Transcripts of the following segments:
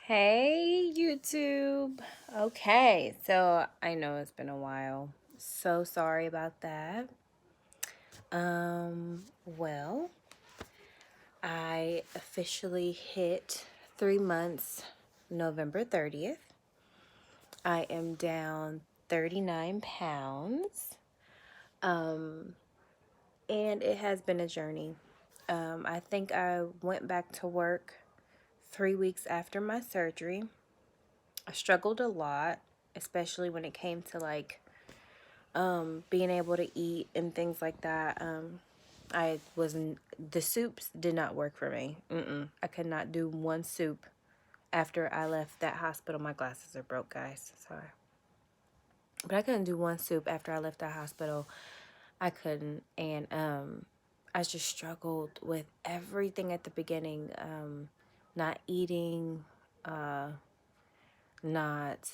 Hey, YouTube. Okay, so I know it's been a while. So sorry about that. Well, I officially hit 3 months November 30th. I am down 39 pounds. Um, and it has been a journey. I think I went back to work 3 weeks after my surgery. I struggled a lot, especially when it came to being able to eat and things like that. I wasn't, the soups did not work for me. I could not do one soup after I left that hospital. My glasses are broke, guys. Sorry. But I couldn't do one soup after I left that hospital. I couldn't. And I just struggled with everything at the beginning. Not eating, not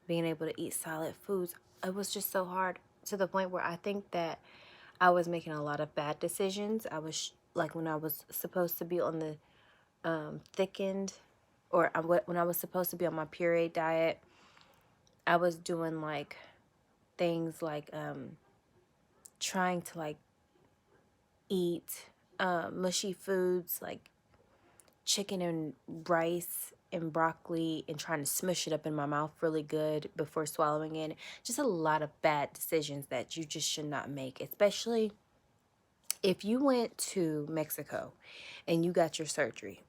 being able to eat solid foods. It was just so hard to the point where I think that I was making a lot of bad decisions. I was like when I was supposed to be on the thickened, or when I was supposed to be on my puree diet, I was doing like things like trying to like eat mushy foods like chicken and rice and broccoli and trying to smush it up in my mouth really good before swallowing it. Just a lot of bad decisions that you just should not make, especially if you went to Mexico and you got your surgery.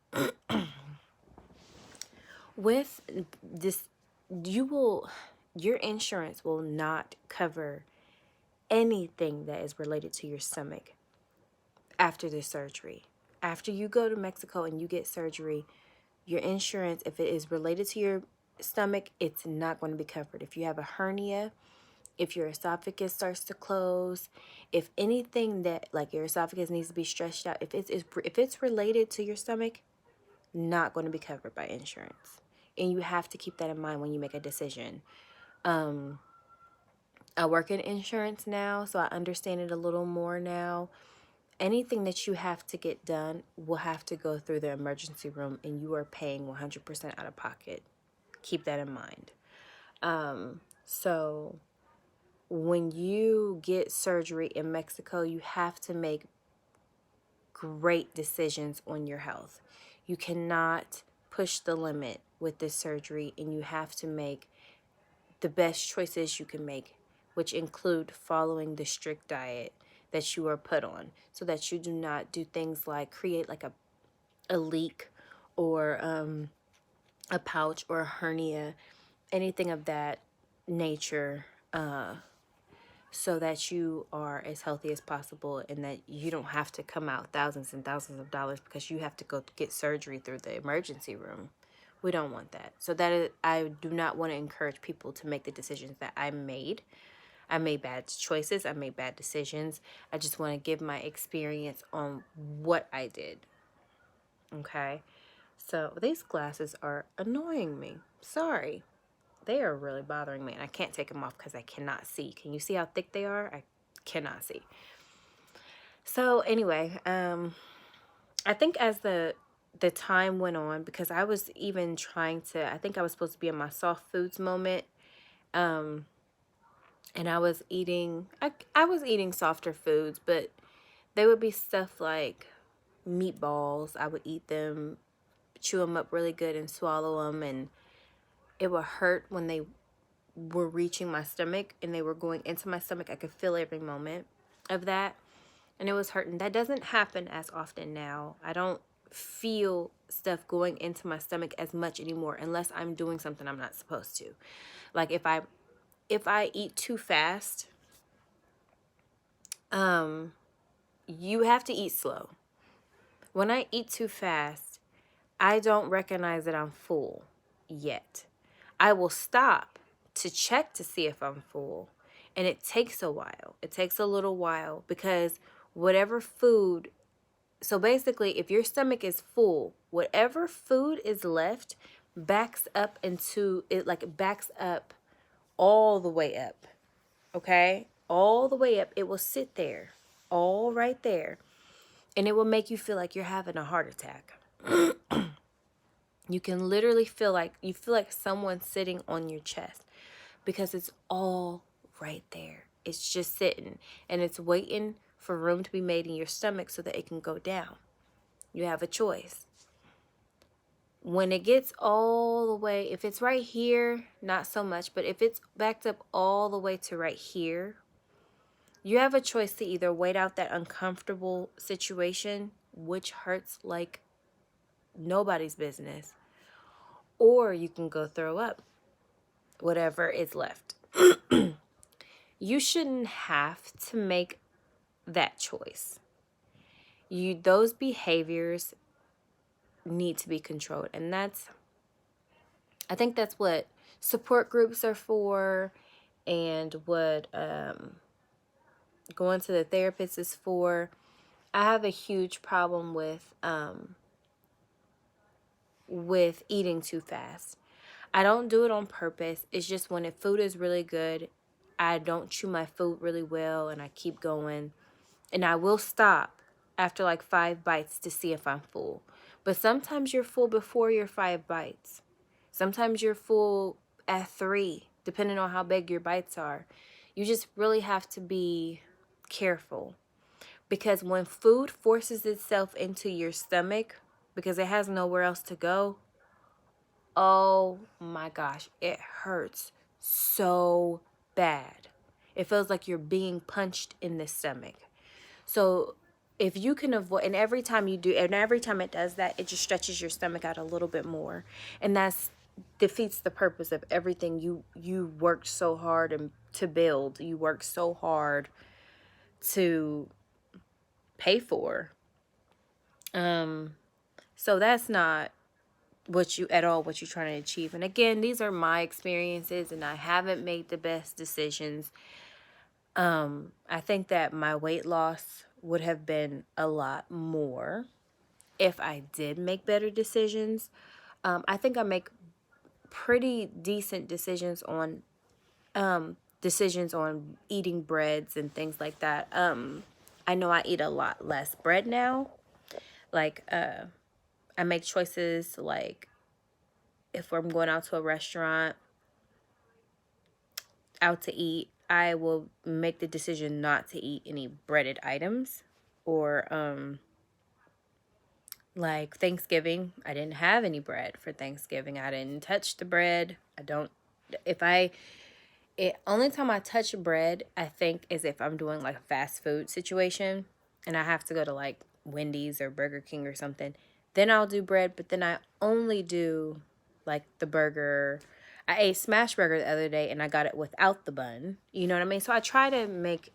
With this, your insurance will not cover anything that is related to your stomach after the surgery. After you go to Mexico and you get surgery, your insurance, if it is related to your stomach, it's not going to be covered. If you have a hernia, if your esophagus starts to close, if anything that like your esophagus needs to be stretched out, if it's related to your stomach, not going to be covered by insurance. And you have to keep that in mind when you make a decision. I work in insurance now, so I understand it a little more now. Anything that you have to get done will have to go through the emergency room, and you are paying 100% out of pocket. Keep that in mind. So when you get surgery in Mexico, you have to make great decisions on your health. You cannot push the limit with this surgery, and you have to make the best choices you can make, which include following the strict diet that you are put on so that you do not do things like create like a leak or a pouch or a hernia, anything of that nature, so that you are as healthy as possible and that you don't have to come out thousands and thousands of dollars because you have to go get surgery through the emergency room. We don't want that. So that is, I do not want to encourage people to make the decisions that I made. I made bad choices. I made bad decisions. I just want to give my experience on what I did. Okay. So these glasses are annoying me. Sorry. They are really bothering me, and I can't take them off because I cannot see. Can you see how thick they are? I cannot see. So anyway, I think as the time went on, because I was even trying to, I think I was supposed to be in my soft foods moment, and I was eating softer foods, but they would be stuff like meatballs. I would eat them, chew them up really good, and swallow them, and it would hurt when they were reaching my stomach and they were going into my stomach. I could feel every moment of that, and it was hurting. That doesn't happen as often now. I don't feel stuff going into my stomach as much anymore unless I'm doing something I'm not supposed to. Like if I eat too fast, you have to eat slow. When I eat too fast, I don't recognize that I'm full yet. I will stop to check to see if I'm full. And it takes a while. It takes a little while because whatever food, so basically, if your stomach is full, whatever food is left backs up into it, like it backs up all the way up. Okay? All the way up. It will sit there, all right there. And it will make you feel like you're having a heart attack. You can literally feel like someone's sitting on your chest because it's all right there. It's just sitting and it's waiting for room to be made in your stomach so that it can go down. You have a choice. When it gets all the way, if it's right here, not so much, but if it's backed up all the way to right here, you have a choice to either wait out that uncomfortable situation, which hurts like nobody's business, or you can go throw up whatever is left. You shouldn't have to make that choice. Those behaviors need to be controlled, and I think that's what support groups are for, and what going to the therapist is for. I have a huge problem with eating too fast. I don't do it on purpose. It's just when food is really good, I don't chew my food really well and I keep going. And I will stop after like 5 bites to see if I'm full. But sometimes you're full before your 5 bites. Sometimes you're full at 3, depending on how big your bites are. You just really have to be careful. Because when food forces itself into your stomach, because it has nowhere else to go, oh my gosh, it hurts so bad. It feels like you're being punched in the stomach. So if you can avoid, and every time you do, and every time it does that, it just stretches your stomach out a little bit more. And that's defeats the purpose of everything you worked so hard and to build. You worked so hard to pay for. So that's not what you're trying to achieve. And again, these are my experiences and I haven't made the best decisions. I think that my weight loss would have been a lot more if I did make better decisions. I think I make pretty decent decisions on eating breads and things like that. I know I eat a lot less bread now. Like I make choices like if I'm going out to a restaurant, out to eat, I will make the decision not to eat any breaded items. Or like Thanksgiving, I didn't have any bread for Thanksgiving. I didn't touch the bread. I don't if I it only time I touch bread, I think, is if I'm doing like a fast food situation and I have to go to like Wendy's or Burger King or something. Then I'll do bread, but then I only do like the burger. I ate smash burger the other day and I got it without the bun. You know what I mean? So I try to make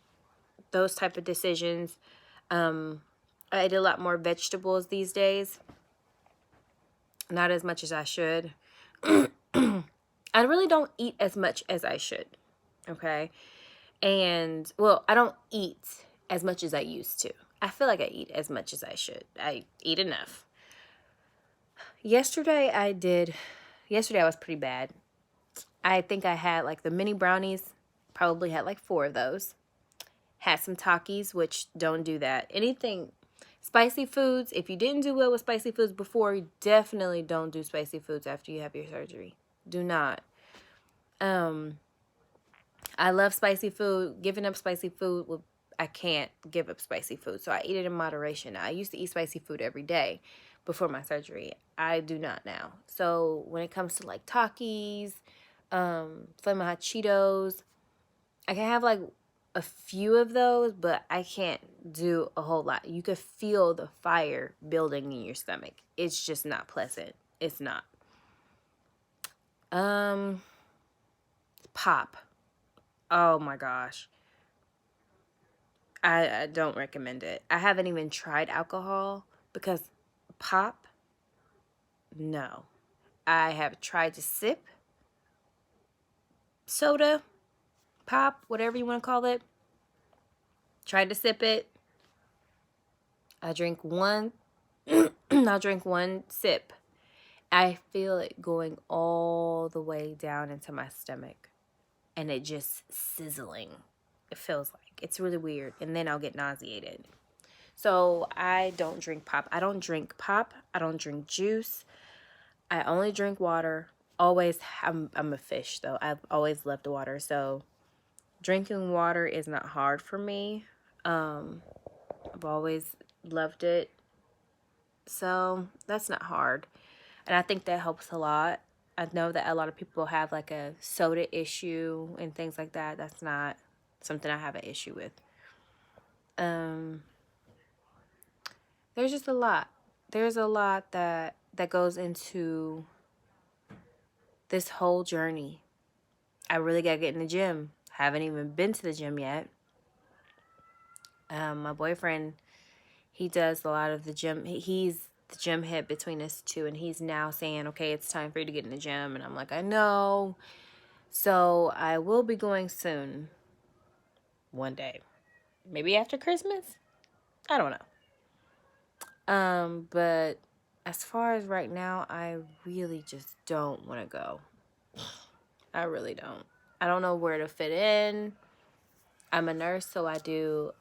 those type of decisions. I eat a lot more vegetables these days. Not as much as I should. I really don't eat as much as I should. Okay? And, well, I don't eat as much as I used to. I feel like I eat as much as I should. I eat enough. Yesterday I was pretty bad. I think I had like the mini brownies, probably had like 4 of those. Had some Takis, which don't do that. Anything spicy foods, if you didn't do well with spicy foods before, definitely don't do spicy foods after you have your surgery. Do not. I love spicy food. Giving up spicy food, I can't give up spicy food. So I eat it in moderation. I used to eat spicy food every day before my surgery. I do not now. So when it comes to like Takis, Flamin' Hot Cheetos, I can have like a few of those, but I can't do a whole lot. You could feel the fire building in your stomach. It's just not pleasant. It's not. Pop. Oh my gosh. I don't recommend it. I haven't even tried alcohol because pop, no. I have tried to sip soda, pop, whatever you want to call it. Tried to sip it. I drink one. I'll drink one sip. I feel it going all the way down into my stomach. And it just sizzling. It feels like. It's really weird. And then I'll get nauseated. So I don't drink pop. I don't drink pop. I don't drink juice. I only drink water. Always, I'm a fish though. I've always loved water, so drinking water is not hard for me. I've always loved it, so that's not hard, and I think that helps a lot. I know that a lot of people have like a soda issue and things like that. That's not something I have an issue with. Um, there's just a lot. There's a lot that goes into this whole journey. I really gotta get in the gym. Haven't even been to the gym yet. My boyfriend, he does a lot of the gym. He's the gym head between us two, and he's now saying, okay, it's time for you to get in the gym. And I'm like, I know. So I will be going soon. One day. Maybe after Christmas? I don't know. But as far as right now, I really just don't want to go. I really don't. I don't know where to fit in. I'm a nurse, so I do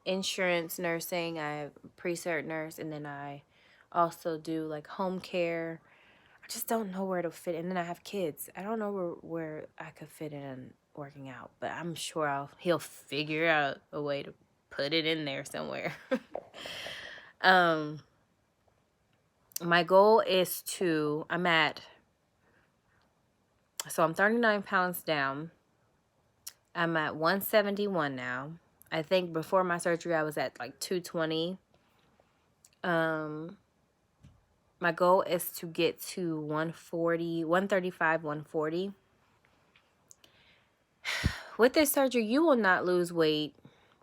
insurance nursing. I'm a pre-cert nurse, and then I also do like home care. I just don't know where to fit in. And then I have kids. I don't know where I could fit in working out, but I'm sure he'll figure out a way to put it in there somewhere. My goal is I'm 39 pounds down. I'm at 171 now. I think before my surgery, I was at like 220. My goal is to get to 140, 135, 140. With this surgery, you will not lose weight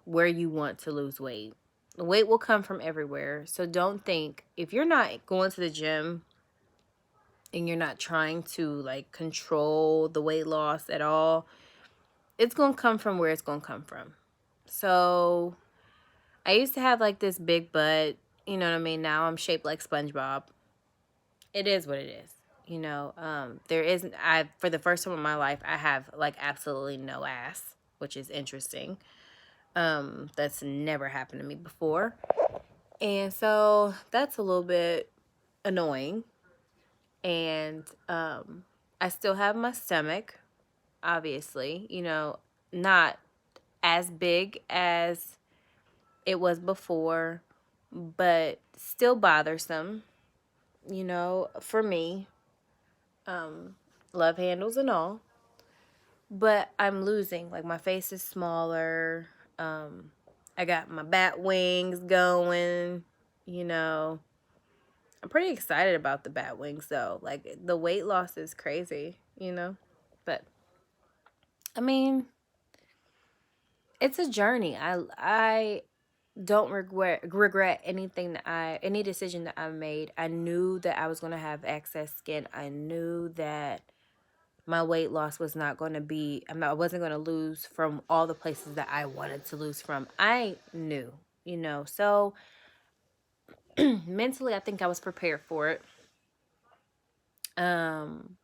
where you want to lose weight. The weight will come from everywhere. So don't think, if you're not going to the gym and you're not trying to like control the weight loss at all, it's going to come from where it's going to come from. So I used to have like this big butt, you know what I mean? Now I'm shaped like SpongeBob. It is what it is. You know, for the first time in my life, I have like absolutely no ass, which is interesting. That's never happened to me before. And so that's a little bit annoying. And I still have my stomach, obviously, you know, not as big as it was before, but still bothersome, you know, for me. Love handles and all. But I'm losing. Like, my face is smaller. I got my bat wings going, you know. I'm pretty excited about the bat wings, though. Like, the weight loss is crazy, you know. But, I mean, it's a journey. I don't regret any decision that I made. I knew that I was going to have excess skin. I knew that my weight loss was not going to be, I wasn't going to lose from all the places that I wanted to lose from. I knew, you know. So mentally, I think I was prepared for it. Um,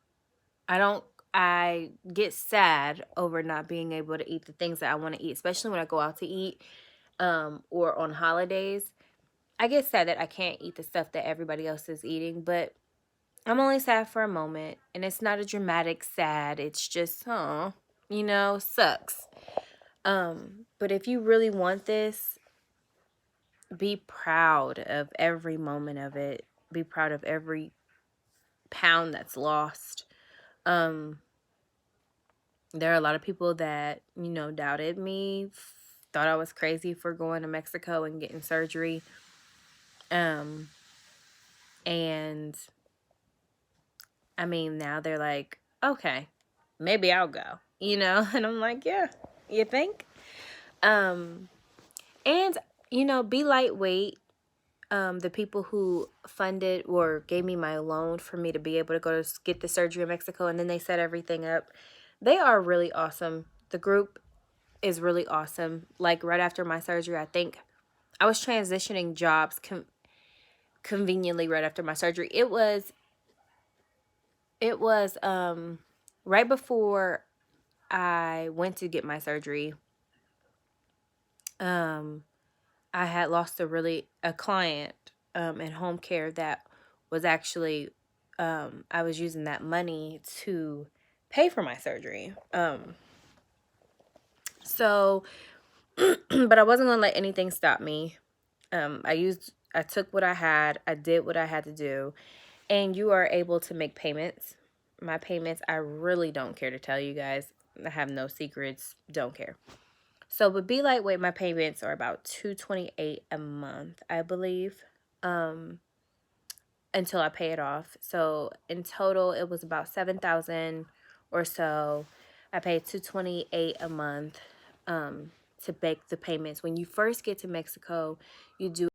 I get sad over not being able to eat the things that I want to eat, especially when I go out to eat, or on holidays. I get sad that I can't eat the stuff that everybody else is eating, but I'm only sad for a moment, and it's not a dramatic sad. It's just, oh, you know, sucks. But if you really want this, be proud of every moment of it. Be proud of every pound that's lost. Um, there are a lot of people that, you know, doubted me, thought I was crazy for going to Mexico and getting surgery. And I mean, now they're like, okay, maybe I'll go, you know? And I'm like, yeah, you think? And, you know, be lightweight. The people who funded or gave me my loan for me to be able to go to get the surgery in Mexico, and then they set everything up, they are really awesome. The group is really awesome. Like, right after my surgery, I think I was transitioning jobs conveniently right after my surgery. It was right before I went to get my surgery. I had lost a client in home care that was actually I was using that money to pay for my surgery. So, but I wasn't gonna let anything stop me. I took what I had, I did what I had to do, and you are able to make payments. My payments, I really don't care to tell you guys. I have no secrets, don't care. So with Be Lightweight, my payments are about $228 a month, I believe, until I pay it off. So in total, it was about $7,000 or so. I paid $228 a month to make the payments. When you first get to Mexico, you do